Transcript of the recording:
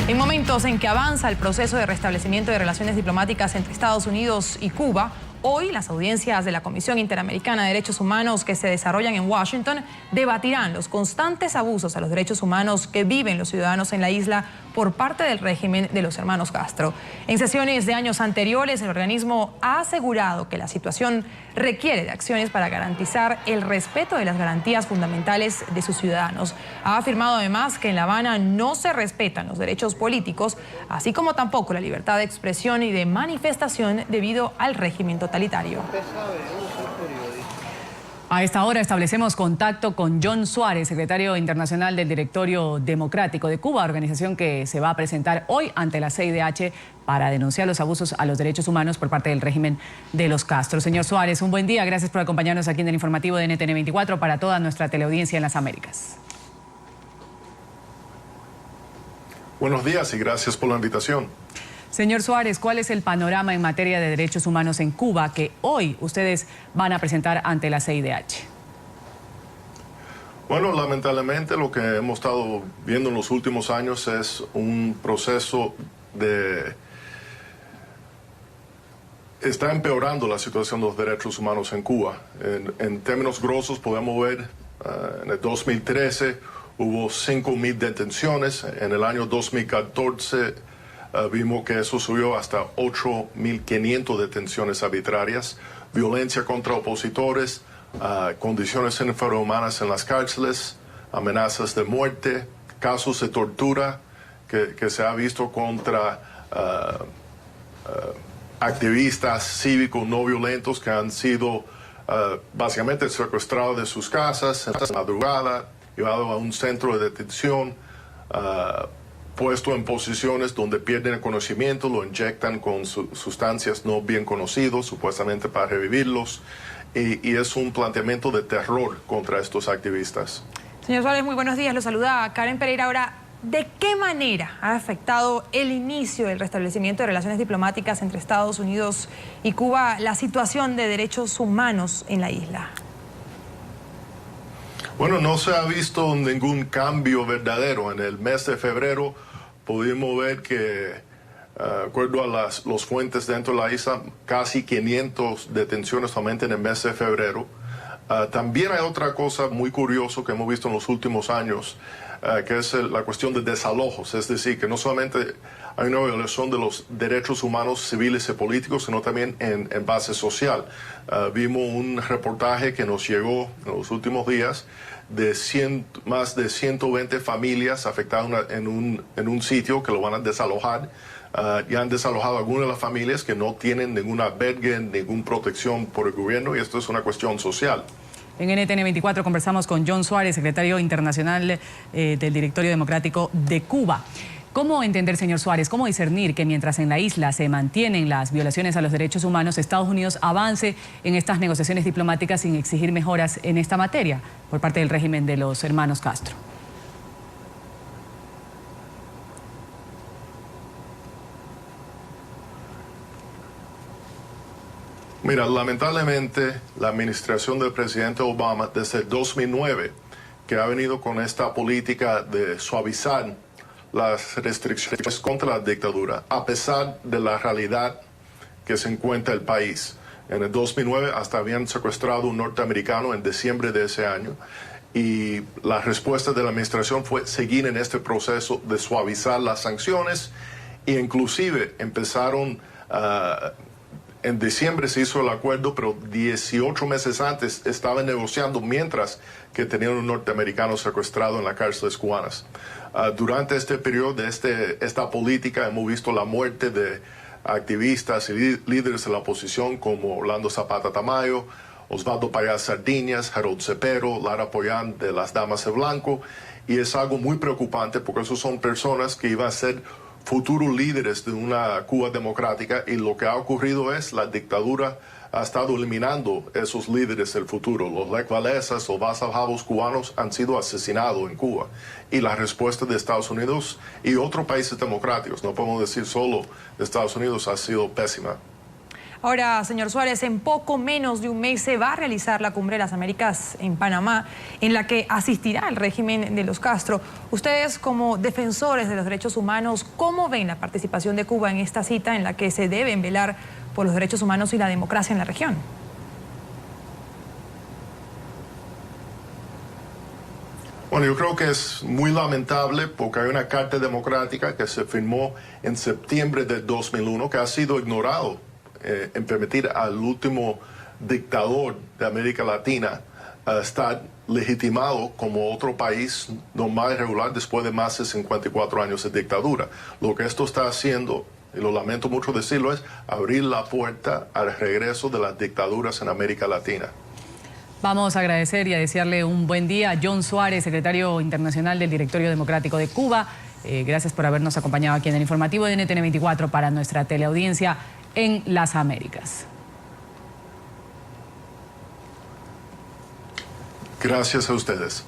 En momentos en que avanza el proceso de restablecimiento de relaciones diplomáticas entre Estados Unidos y Cuba, hoy las audiencias de la Comisión Interamericana de Derechos Humanos que se desarrollan en Washington debatirán los constantes abusos a los derechos humanos que viven los ciudadanos en la isla por parte del régimen de los hermanos Castro. En sesiones de años anteriores, el organismo ha asegurado que la situación requiere de acciones para garantizar el respeto de las garantías fundamentales de sus ciudadanos. Ha afirmado además que en La Habana no se respetan los derechos políticos, así como tampoco la libertad de expresión y de manifestación debido al régimen totalitario. A esta hora establecemos contacto con John Suárez, secretario internacional del Directorio Democrático de Cuba, organización que se va a presentar hoy ante la CIDH para denunciar los abusos a los derechos humanos por parte del régimen de los Castro. Señor Suárez, un buen día. Gracias por acompañarnos aquí en el informativo de NTN 24 para toda nuestra teleaudiencia en las Américas. Buenos días y gracias por la invitación. Señor Suárez, ¿cuál es el panorama en materia de derechos humanos en Cuba que hoy ustedes van a presentar ante la CIDH? Bueno, lamentablemente lo que hemos estado viendo en los últimos años es un proceso de... Está empeorando la situación de los derechos humanos en Cuba. En términos grosos podemos ver, en el 2013 hubo 5.000 detenciones, en el año 2014 vimos que eso subió hasta 8.500 detenciones arbitrarias, violencia contra opositores, condiciones infrahumanas en las cárceles, amenazas de muerte, casos de tortura que se ha visto contra activistas cívicos no violentos que han sido básicamente secuestrados de sus casas en la madrugada, llevados a un centro de detención, puesto en posiciones donde pierden el conocimiento, lo inyectan con sustancias no bien conocidas, supuestamente para revivirlos, y es un planteamiento de terror contra estos activistas. Señor Suárez, muy buenos días. Lo saluda Karen Pereira. Ahora, ¿de qué manera ha afectado el inicio del restablecimiento de relaciones diplomáticas entre Estados Unidos y Cuba la situación de derechos humanos en la isla? Bueno, no se ha visto ningún cambio verdadero. En el mes de febrero pudimos ver que, de acuerdo a los fuentes dentro de la isla, casi 500 detenciones solamente en el mes de febrero. También hay otra cosa muy curiosa que hemos visto en los últimos años, que es la cuestión de desalojos. Es decir, que no solamente hay una violación de los derechos humanos civiles y políticos, sino también en base social. Vimos un reportaje que nos llegó en los últimos días de más de 120 familias afectadas en un sitio que lo van a desalojar. Ya han desalojado algunas de las familias que no tienen ningún albergue, ninguna protección por el gobierno, y esto es una cuestión social. En NTN 24 conversamos con John Suárez, secretario internacional del Directorio Democrático de Cuba. ¿Cómo entender, señor Suárez, cómo discernir que mientras en la isla se mantienen las violaciones a los derechos humanos, Estados Unidos avance en estas negociaciones diplomáticas sin exigir mejoras en esta materia por parte del régimen de los hermanos Castro? Mira, lamentablemente la administración del presidente Obama desde el 2009, que ha venido con esta política de suavizar las restricciones contra la dictadura, a pesar de la realidad que se encuentra el país. En el 2009 hasta habían secuestrado un norteamericano en diciembre de ese año, y la respuesta de la administración fue seguir en este proceso de suavizar las sanciones, e inclusive empezaron en diciembre se hizo el acuerdo, pero 18 meses antes estaban negociando mientras que tenían un norteamericano secuestrado en las cárceles cubanas. Durante este periodo de esta política hemos visto la muerte de activistas y líderes de la oposición como Orlando Zapata Tamayo, Osvaldo Payá Sardiñas, Harold Cepero, Lara Pollán de las Damas de Blanco, y es algo muy preocupante porque esos son personas que iban a ser futuros líderes de una Cuba democrática, y lo que ha ocurrido es la dictadura ha estado eliminando esos líderes del futuro. Los Lech Walesas o Václav Havels cubanos han sido asesinados en Cuba, y la respuesta de Estados Unidos y otros países democráticos, no podemos decir solo de Estados Unidos, ha sido pésima. Ahora, señor Suárez, en poco menos de un mes se va a realizar la Cumbre de las Américas en Panamá, en la que asistirá el régimen de los Castro. Ustedes, como defensores de los derechos humanos, ¿cómo ven la participación de Cuba en esta cita en la que se deben velar por los derechos humanos y la democracia en la región? Bueno, yo creo que es muy lamentable porque hay una carta democrática que se firmó en septiembre de 2001 que ha sido ignorado en permitir al último dictador de América Latina estar legitimado como otro país normal y regular después de más de 54 años de dictadura. Lo que esto está haciendo, y lo lamento mucho decirlo, es abrir la puerta al regreso de las dictaduras en América Latina. Vamos a agradecer y a desearle un buen día a John Suárez, secretario internacional del Directorio Democrático de Cuba. Gracias por habernos acompañado aquí en el informativo de NTN 24 para nuestra teleaudiencia en las Américas. Gracias a ustedes.